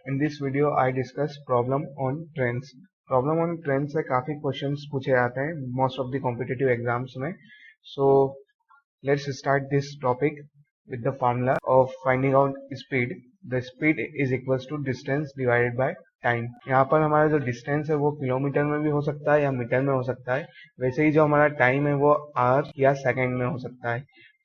In this video, I discuss problem on trends. Problem on trends से काफी questions पूछे जाते हैं most of the competitive exams में. So let's start this topic with the formula of finding out speed. The speed is equals to distance divided by time. यहाँ पर हमारा जो डिस्टेंस है वो किलोमीटर में भी हो सकता है या मीटर में हो सकता है. वैसे ही जो हमारा टाइम है वो आवर या सेकंड में हो सकता है.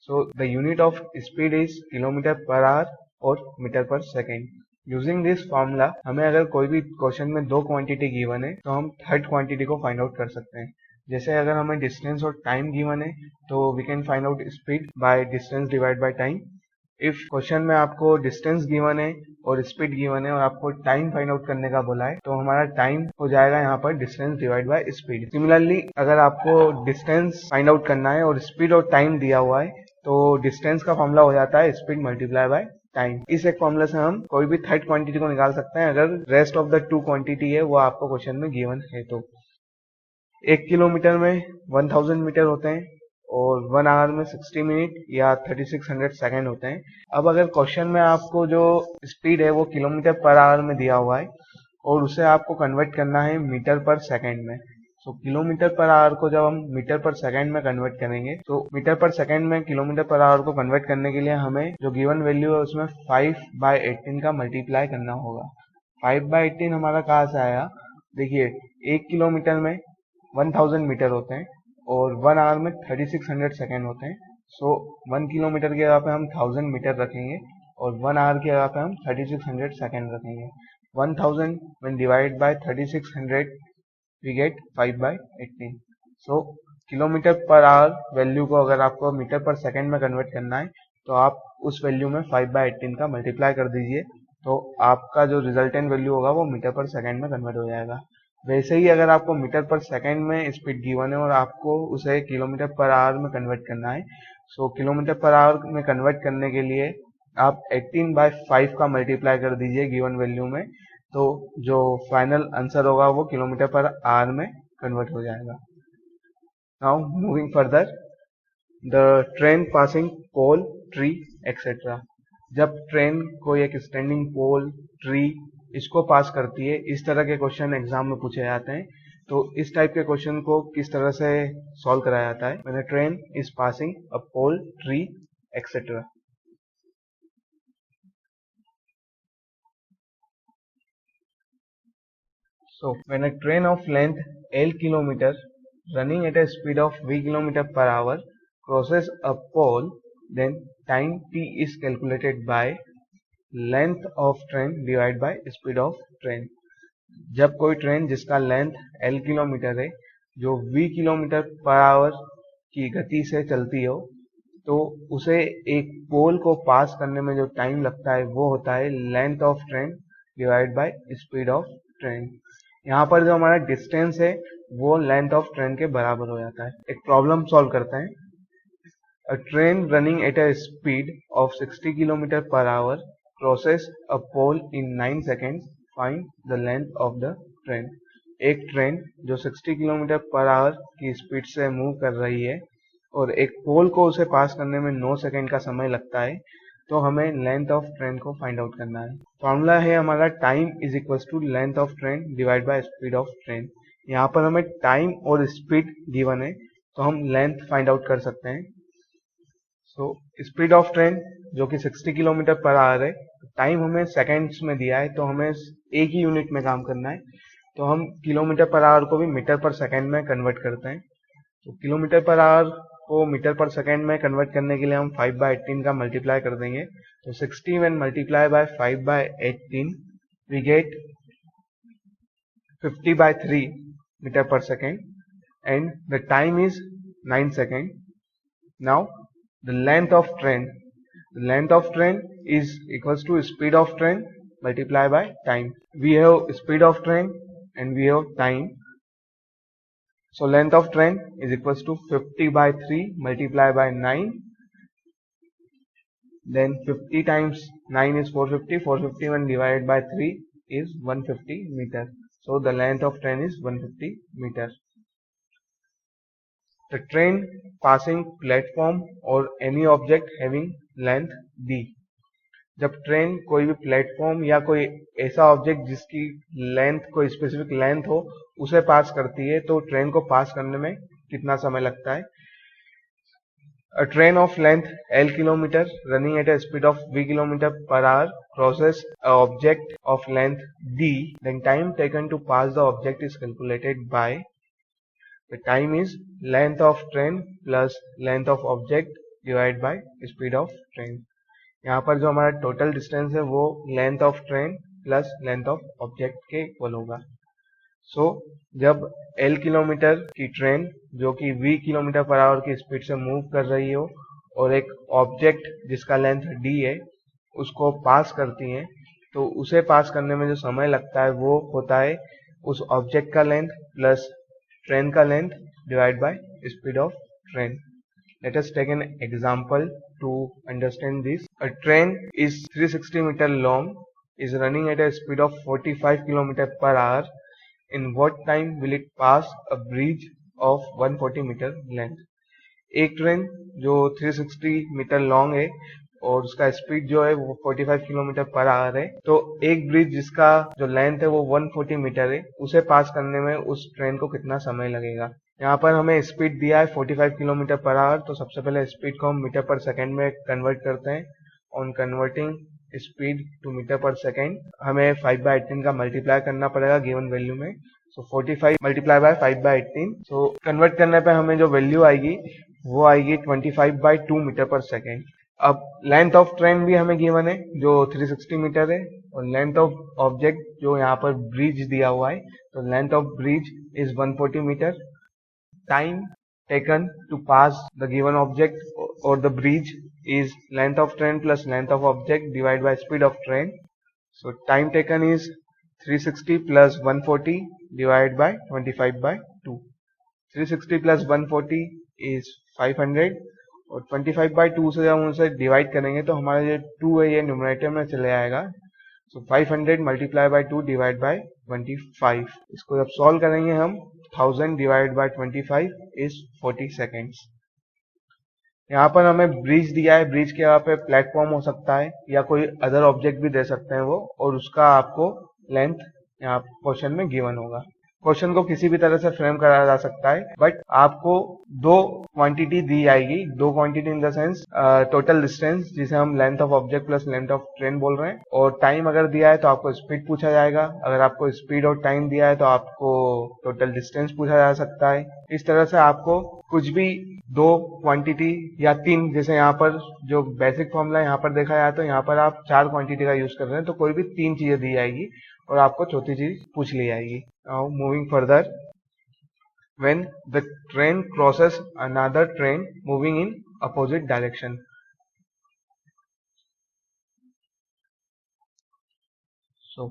So the unit of speed is kilometre per hour और मीटर पर सेकंड. यूजिंग दिस फॉर्मूला हमें अगर कोई भी क्वेश्चन में दो क्वांटिटी गिवन है तो हम थर्ड क्वांटिटी को फाइंड आउट कर सकते हैं. जैसे अगर हमें डिस्टेंस और टाइम गिवन है तो we can find out speed by distance divide by time. If question में आपको डिस्टेंस गिवन है और स्पीड गिवन है और आपको टाइम फाइंड आउट करने का बोला है तो हमारा टाइम हो जाएगा यहाँ पर distance divide by speed. Similarly अगर आपको डिस्टेंस फाइंड आउट करना है और स्पीड और टाइम दिया हुआ है तो डिस्टेंस का फॉर्मूला हो जाता है स्पीड मल्टीप्लाई बाय टाइम. इस एक फॉर्मूला से हम कोई भी थर्ड क्वांटिटी को निकाल सकते हैं अगर rest of the two quantity है वो आपको क्वेश्चन में गिवन है तो. 1 किलोमीटर में 1000 मीटर होते हैं और 1 आवर में 60 मिनट या 3600 सेकंड होते हैं. अब अगर क्वेश्चन में आपको जो स्पीड है वो किलोमीटर पर आवर में दिया हुआ है और उसे आपको कन्वर्ट करना है मीटर पर सेकंड में. तो किलोमीटर पर आवर को जब हम मीटर पर सेकंड में कन्वर्ट करेंगे तो मीटर पर सेकंड में किलोमीटर पर आवर को कन्वर्ट करने के लिए हमें जो गिवन वैल्यू है उसमें 5/18 का मल्टीप्लाई करना होगा. 5/18 हमारा कहाँ से आया? देखिए 1 किलोमीटर में 1000 मीटर होते हैं और 1 आवर में 3600 सेकेंड होते हैं. सो 1 किलोमीटर की जगह पे हम 1000 मीटर रखेंगे और 1 आवर की जगह पे हम 3600 सेकेंड रखेंगे. 1000 when divided by 3600 we get 5/18. So kilometre per hour value को अगर आपको मीटर पर सेकेंड में कन्वर्ट करना है तो आप उस वैल्यू में 5/18 का मल्टीप्लाई कर दीजिए तो आपका जो रिजल्टेंट वैल्यू होगा वो मीटर पर सेकेंड में कन्वर्ट हो जाएगा. वैसे ही अगर आपको मीटर पर सेकंड में स्पीड गिवन है और आपको उसे किलोमीटर पर आवर में कन्वर्ट करना है सो किलोमीटर पर आवर में कन्वर्ट करने के लिए आप 18/5 का मल्टीप्लाई कर दीजिए गिवन वैल्यू में तो जो फाइनल आंसर होगा वो किलोमीटर पर आवर में कन्वर्ट हो जाएगा. Now moving further, the train passing pole tree etcetera. जब ट्रेन कोई एक स्टैंडिंग पोल ट्री इसको पास करती है इस तरह के क्वेश्चन एग्जाम में पूछे जाते हैं. तो इस टाइप के क्वेश्चन को किस तरह से सॉल्व कराया जाता है? When a train is passing a pole tree etcetera. So when a train of length L kilometer running at a speed of V kilometer per hour crosses a pole, then time t is calculated by length of train divide by speed of train. जब कोई train जिसका length L kilometre है जो V kilometre per hour की गति से चलती हो तो उसे एक पोल को पास करने में जो टाइम लगता है वो होता है length of train divide by speed of train. यहाँ पर जो हमारा डिस्टेंस है वो लेंथ ऑफ ट्रेन के बराबर हो जाता है. एक प्रॉब्लम सॉल्व करते हैं. A train running at a speed of 60 km per hour crosses a pole in 9 seconds. Find the length of the train. एक ट्रेन जो 60 किलोमीटर पर आवर की स्पीड से मूव कर रही है और एक पोल को उसे पास करने में 9 सेकंड का समय लगता है तो हमें लेंथ ऑफ ट्रेन को फाइंड आउट करना है. फॉर्मूला है हमारा time is equal to length of train divide by speed of train. यहाँ पर हमें टाइम और स्पीड गिवन है तो हम लेंथ फाइंड आउट कर सकते हैं. सो स्पीड ऑफ ट्रेन जो कि 60 किलोमीटर पर आवर है, टाइम हमें सेकंड्स में दिया है तो हमें एक ही यूनिट में काम करना है तो हम किलोमीटर पर आवर को भी मीटर पर सेकंड में कन्वर्ट करते हैं. तो किलोमीटर पर आवर को मीटर पर सेकंड में कन्वर्ट करने के लिए हम 5/18 का मल्टीप्लाई कर देंगे तो 60 when multiply by 5/18 we get 50/3 metre पर second and the time is 9 seconds. Now the length of train is equals to speed of train multiplied by time. We have speed of train and we have time. So length of train is equals to 50/3 multiplied by 9. Then 50 times 9 is 450. 450 when divided by 3 is 150 meter. So the length of train is 150 meter. The train passing platform or any object having length d. जब train कोई भी platform या कोई ऐसा object जिसकी length कोई specific length हो उसे पास करती है तो ट्रेन को पास करने में कितना समय लगता है. A train of length L kilometer running at a speed of V kilometer per hour crosses a object of length D. Then time taken to pass the object is calculated by the time is length of train plus length of object divided by speed of train. यहाँ पर जो हमारा total distance है वो length of train plus length of object के equal होगा. सो जब L kilometre की ट्रेन जो कि V किलोमीटर पर आवर की स्पीड से मूव कर रही हो और एक ऑब्जेक्ट जिसका लेंथ D है उसको पास करती है तो उसे पास करने में जो समय लगता है वो होता है उस ऑब्जेक्ट का लेंथ प्लस ट्रेन का length divide by speed of train. Let us take an example to understand this. A train is 360 meter long, is running at a speed of 45 km per hour. In what time will it pass a bridge of 140 meter length? एक train जो 360 metre long है और उसका speed जो है वो 45 kilometre per hour है तो एक ब्रिज जिसका जो लेंथ है वो 140 मीटर है उसे पास करने में उस ट्रेन को कितना समय लगेगा. यहाँ पर हमें स्पीड दिया है 45 किलोमीटर पर आवर तो सबसे पहले स्पीड को हम मीटर पर सेकेंड में कन्वर्ट करते हैं. On converting speed to metre per second हमें 5/18 का मल्टीप्लाई करना पड़ेगा गिवन वैल्यू में. So 45 multiply by 5/18. So convert करने पे हमें जो वैल्यू आएगी वो आएगी 25/2 मीटर पर सेकेंड. अब लेंथ ऑफ ट्रेन भी हमें गिवन है जो 360 मीटर है और लेंथ ऑफ ऑब्जेक्ट जो यहाँ पर ब्रिज दिया हुआ है तो length of bridge is 140 metre. Time taken to pass the given object or the bridge is length of train plus length of object divided by speed of train. So time taken is 360 plus 140 divided by 25/2. 360 plus 140 is 500 और 25/2 से जब हम उसे divide करेंगे तो हमारा जो 2 है ये न्यूमरेटर में चले आएगा. सो 500 मल्टीप्लाई बाय 2 डिवाइड बाय 25. इसको जब सॉल्व करेंगे हम 1000 डिवाइड बाय 25 इज 40 सेकेंड्स. यहाँ पर हमें ब्रिज दिया है. ब्रिज के यहाँ पे प्लेटफॉर्म हो सकता है या कोई अदर ऑब्जेक्ट भी दे सकते हैं वो और उसका आपको लेंथ यहाँ क्वेश्चन में गिवन होगा. क्वेश्चन को किसी भी तरह से फ्रेम करा जा सकता है बट आपको दो क्वांटिटी दी जाएगी. दो quantity in the sense total distance जिसे हम length of object plus length of train बोल रहे हैं और टाइम अगर दिया है तो आपको स्पीड पूछा जाएगा. अगर आपको स्पीड और टाइम दिया है तो आपको टोटल डिस्टेंस पूछा जा सकता है. इस तरह से आपको कुछ भी दो क्वांटिटी या तीन जैसे यहाँ पर जो बेसिक फॉर्मूला यहाँ पर देखा जाए तो यहाँ पर आप 4 क्वांटिटी का यूज कर रहे हैं तो कोई भी 3 चीजें दी जाएगी और आपको चौथी चीज पूछ ली जाएगी. Now moving further, when the train crosses another train moving in opposite direction. So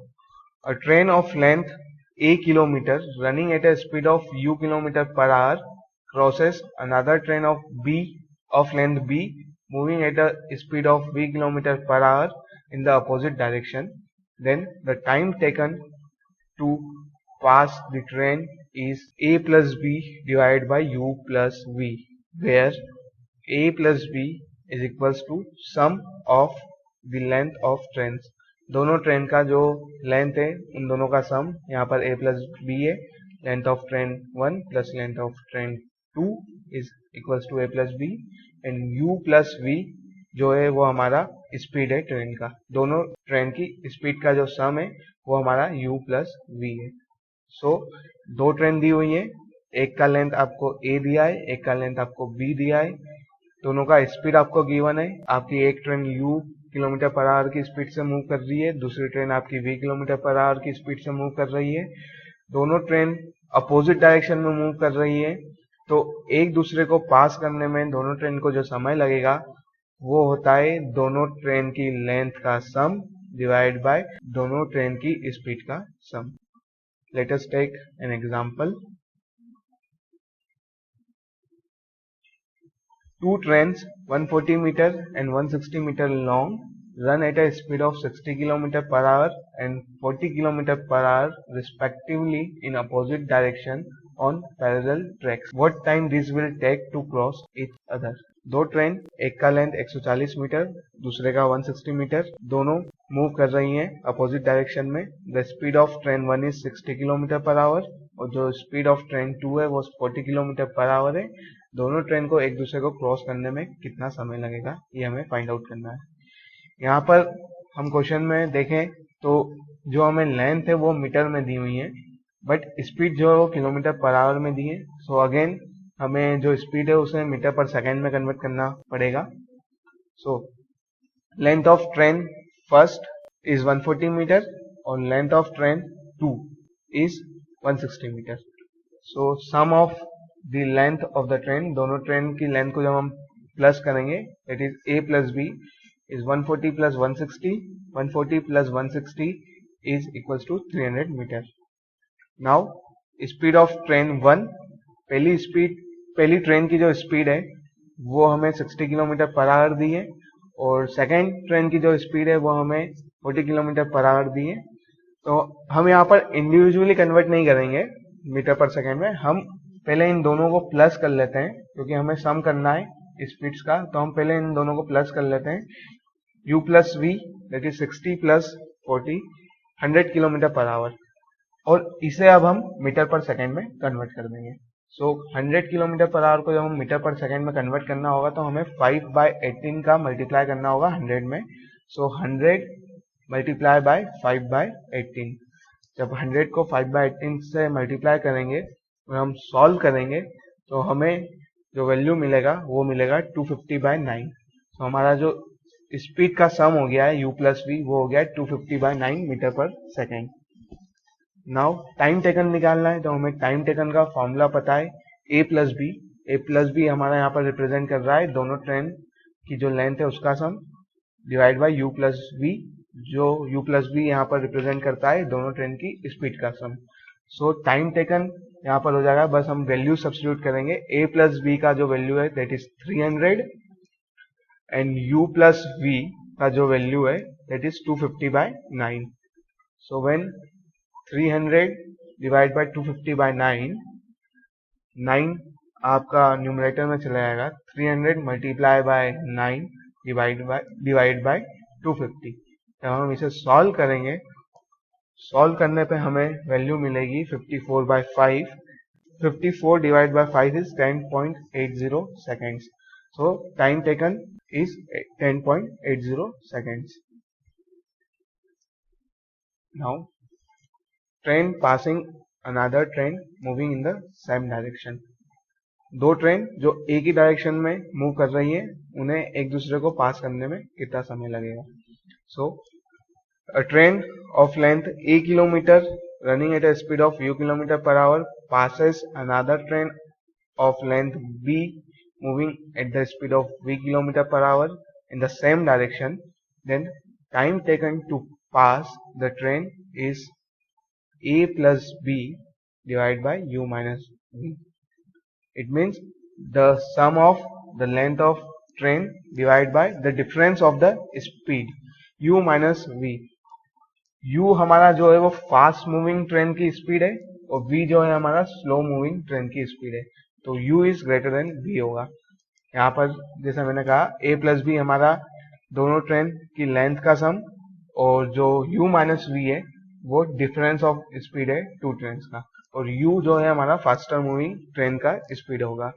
a train of length A kilometer running at a speed of U kilometer per hour crosses another train of B of length B moving at a speed of V kilometer per hour in the opposite direction. Then the time taken to pass the train is A plus B divided by U plus V, where A plus B is equals to sum of the length of trains. दोनों train का जो length है उन दोनों का सम यहाँ पर A plus B है. Length of train 1 plus length of train 2 is equals to A plus B and U plus V जो है वो हमारा स्पीड है ट्रेन का. दोनों ट्रेन की स्पीड का जो सम है वो हमारा U plus V है. सो दो ट्रेन दी हुई है. एक का लेंथ आपको A दिया है, एक का लेंथ आपको B दिया है. दोनों का स्पीड आपको गिवन है. आपकी एक train U kilometre per hour की स्पीड से मूव कर रही है, दूसरी ट्रेन आपकी V किलोमीटर पर आवर की स्पीड से मूव कर रही है. दोनों ट्रेन अपोजिट डायरेक्शन में मूव कर रही है तो एक दूसरे को पास करने में दोनों ट्रेन को जो समय लगेगा वो होता है दोनों ट्रेन की लेंथ का सम डिवाइड बाय दोनों ट्रेन की स्पीड का सम. Let us take an example. Two trains 140 meter and 160 meter long run at a speed of 60 km per hour and 40 km per hour respectively in opposite direction on parallel tracks. What time this will take to cross each other? दो train, एक का length 140 metre, दूसरे का 160 metre, दोनों move कर रही हैं opposite direction में। The speed of train 1 is 60 kilometre per hour और जो स्पीड ऑफ ट्रेन 2 है वो 40 किलोमीटर पर आवर है। दोनों ट्रेन को एक दूसरे को क्रॉस करने में कितना समय लगेगा, ये हमें फाइंड आउट करना है। यहाँ पर हम क्वेश्चन में देखें तो जो हमें लेंथ है वो मीटर में दी हुई है, बट स्पीड जो है वो किलोमीटर पर आवर में दी है। सो अगेन हमें जो स्पीड है उसे मीटर पर सेकेंड में कन्वर्ट करना पड़ेगा। So length of train first is 140 metre और length of train 2 is 160 metre. So sum of the length of the train, दोनों ट्रेन की लेंथ को जब हम प्लस करेंगे that is a plus b is 140 plus 160. 140 plus 160 is equals to 300 meter. Now speed of train 1, पहली train की जो speed है वो हमें 60 किलोमीटर पर आवर दी है और सेकेंड ट्रेन की जो स्पीड है वो हमें 40 किलोमीटर पर आवर दी है। तो हम यहाँ पर इंडिविजुअली कन्वर्ट नहीं करेंगे मीटर पर सेकेंड में, हम पहले इन दोनों को प्लस कर लेते हैं क्योंकि हमें सम करना है स्पीड्स का। तो हम पहले इन दोनों को प्लस कर लेते हैं। u plus v that is 60 plus 40 100 kilometre per hour और इसे अब हम मीटर पर सेकेंड में कन्वर्ट कर देंगे। सो 100 किलोमीटर पर आवर को जब हम मीटर पर सेकेंड में कन्वर्ट करना होगा तो हमें 5/18 का मल्टीप्लाई करना होगा 100 में। सो 100 मल्टीप्लाई बाय 5/18। जब 100 को 5/18 से मल्टीप्लाई करेंगे और हम सॉल्व करेंगे तो हमें जो वैल्यू मिलेगा वो मिलेगा 250/9। तो हमारा जो स्पीड का सम हो गया है u प्लस v वो हो गया 250/9 metre per second. Now time taken निकालना है तो हमें टाइम टेकन का फॉर्मूला पता है a प्लस b हमारा यहाँ पर रिप्रेजेंट कर रहा है दोनों ट्रेन की जो लेंथ है उसका sum divide by u plus v, जो u प्लस v यहाँ पर रिप्रेजेंट करता है दोनों ट्रेन की स्पीड का सम। सो टाइम टेकन यहाँ पर हो जाएगा, बस हम वैल्यू सब्स्टिट्यूट करेंगे। a प्लस b का जो वैल्यू है that is 300 and u plus v का जो वैल्यू है that is 250/9। So when 300 divide by 250/9, 9 आपका न्यूमरेटर में चला जाएगा, 300 मल्टीप्लाई बाय 9 डिवाइड बाय 250। जब हम इसे सॉल्व करेंगे, सॉल्व करने पे हमें वैल्यू मिलेगी 54/5। 54 divide by 5 is 10.80 seconds. So time taken is 10.80 seconds. Now train passing another train moving in the same direction. दो ट्रेन जो एक ही डायरेक्शन में मूव कर रही है उन्हें एक दूसरे को पास करने में कितना समय लगेगा। सो a train of length a kilometer running at a speed of u kilometer per hour passes another train of length b moving at the speed of v kilometer per hour in the same direction, then time taken to pass the train is a plus b divided by u minus v. It means the sum of the length of train divided by the difference of the speed u minus v. u हमारा जो है वो fast moving train की speed है और v जो है हमारा स्लो मूविंग ट्रेन की स्पीड है, तो u is greater than v होगा। यहाँ पर जैसे मैंने कहा a प्लस b हमारा दोनों ट्रेन की लेंथ का सम और जो u माइनस v है वो डिफरेंस ऑफ स्पीड है टू ट्रेन का, और u जो है हमारा फास्टर मूविंग ट्रेन का स्पीड होगा।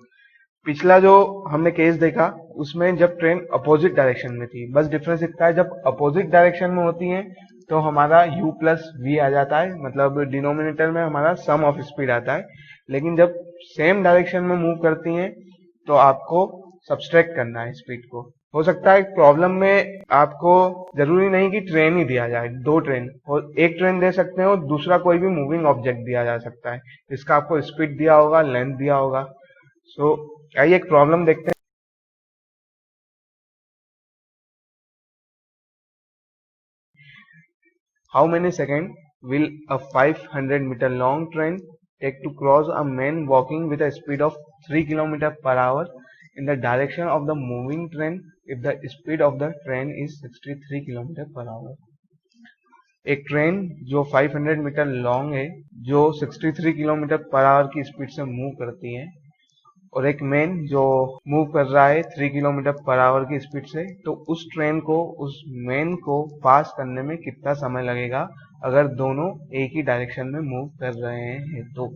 पिछला जो हमने केस देखा उसमें जब ट्रेन अपोजिट डायरेक्शन में थी, बस डिफरेंस इतना है जब अपोजिट डायरेक्शन में होती है तो हमारा u प्लस v आ जाता है, मतलब डिनोमिनेटर में हमारा सम ऑफ स्पीड आता है। लेकिन जब सेम डायरेक्शन में मूव करती हैं तो आपको सब्सट्रैक्ट करना है स्पीड को। हो सकता है प्रॉब्लम में आपको जरूरी नहीं कि ट्रेन ही दिया जाए, दो ट्रेन और एक ट्रेन दे सकते हैं और दूसरा कोई भी मूविंग ऑब्जेक्ट दिया जा सकता है, इसका आपको स्पीड दिया होगा, लेंथ दिया होगा। सो आइए एक प्रॉब्लम देखते हैं। How many seconds will a 500 meter long train take to cross a man walking with a speed of 3 km per hour in the direction of the moving train if the speed of the train is 63 km per hour? एक train जो 500 metre long है, जो 63 kilometre per hour की speed से move करती है और एक मेन जो मूव कर रहा है 3 किलोमीटर पर आवर की स्पीड से, तो उस ट्रेन को, उस मेन को पास करने में कितना समय लगेगा अगर दोनों एक ही डायरेक्शन में मूव कर रहे हैं। तो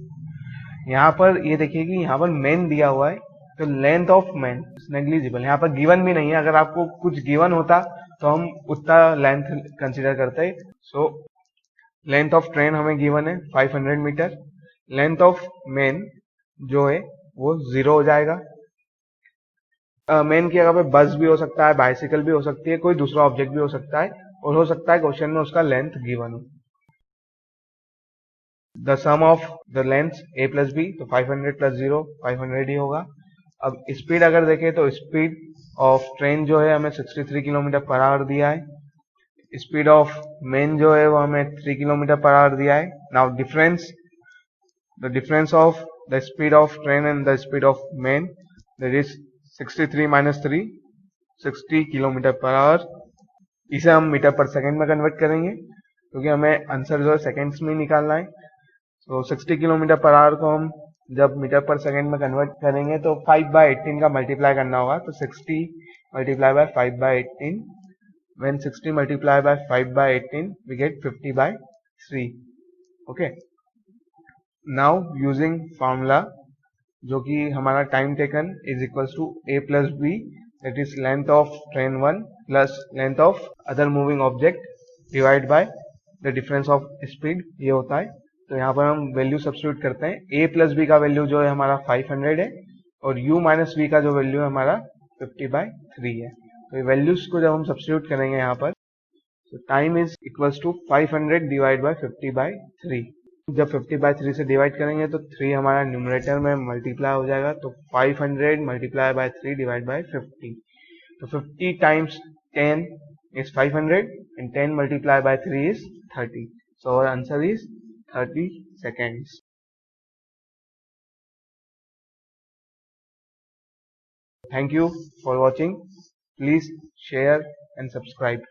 यहाँ पर ये देखिए कि यहाँ पर मेन दिया हुआ है, तो लेंथ ऑफ मेन नेग्लिजिबल, यहाँ पर गिवन भी नहीं है। अगर आपको कुछ गिवन होता तो हम उतना लेंथ कंसीडर करते हैं। सो लेंथ ऑफ ट्रेन हमें गिवन है 500 मीटर, लेंथ ऑफ मेन जो है वो 0 हो जाएगा। मेन की जगह पे बस भी हो सकता है, बाइसिकल भी हो सकती है, कोई दूसरा ऑब्जेक्ट भी हो सकता है, और हो सकता है क्वेश्चन में उसका लेंथ गिवन हो। The sum of the length a plus B, तो 500 प्लस 0 500 ही होगा। अब स्पीड अगर देखें तो स्पीड ऑफ ट्रेन जो है हमें 63 किलोमीटर पर आवर दिया है, स्पीड ऑफ मेन जो है वो हमें 3 किलोमीटर पर आवर दिया है। Now the difference of the speed of train and the speed of main, that is 63 minus 3, 60 kilometre per hour. इसे हम मीटर पर सेकंड में कन्वर्ट करेंगे क्योंकि हमें आंसर जो है सेकंड्स में निकालना है। तो 60 किलोमीटर पर आवर को हम जब मीटर पर सेकंड में कन्वर्ट करेंगे तो 5/18 का मल्टीप्लाई करना होगा। तो 60 multiply by 5/18, when 60 multiplied by 5/18 we get 50/3। okay, now using formula जो कि हमारा time taken is equals to a plus B, that is length of train 1 plus length of other moving object divide by the difference of speed, ये होता है। तो यहाँ पर हम वैल्यू सब्स्टिट्यूट करते हैं। a प्लस बी का वैल्यू जो है हमारा 500 है और u माइनस v का जो वैल्यू है हमारा 50/3 है। तो ये वैल्यूज को जब हम सब्स्टिट्यूट करेंगे यहाँ पर, तो time is equals to 500 divide by 50/3। जब 50/3 से डिवाइड करेंगे तो 3 हमारा न्यूमरेटर में मल्टीप्लाई हो जाएगा। तो 500 मल्टीप्लाई बाय 3 डिवाइड बाय 50, तो 50 times 10 is 500 and 10 multiplied by 3 is 30. So our answer is 30 seconds. Thank you for watching. Please share and subscribe.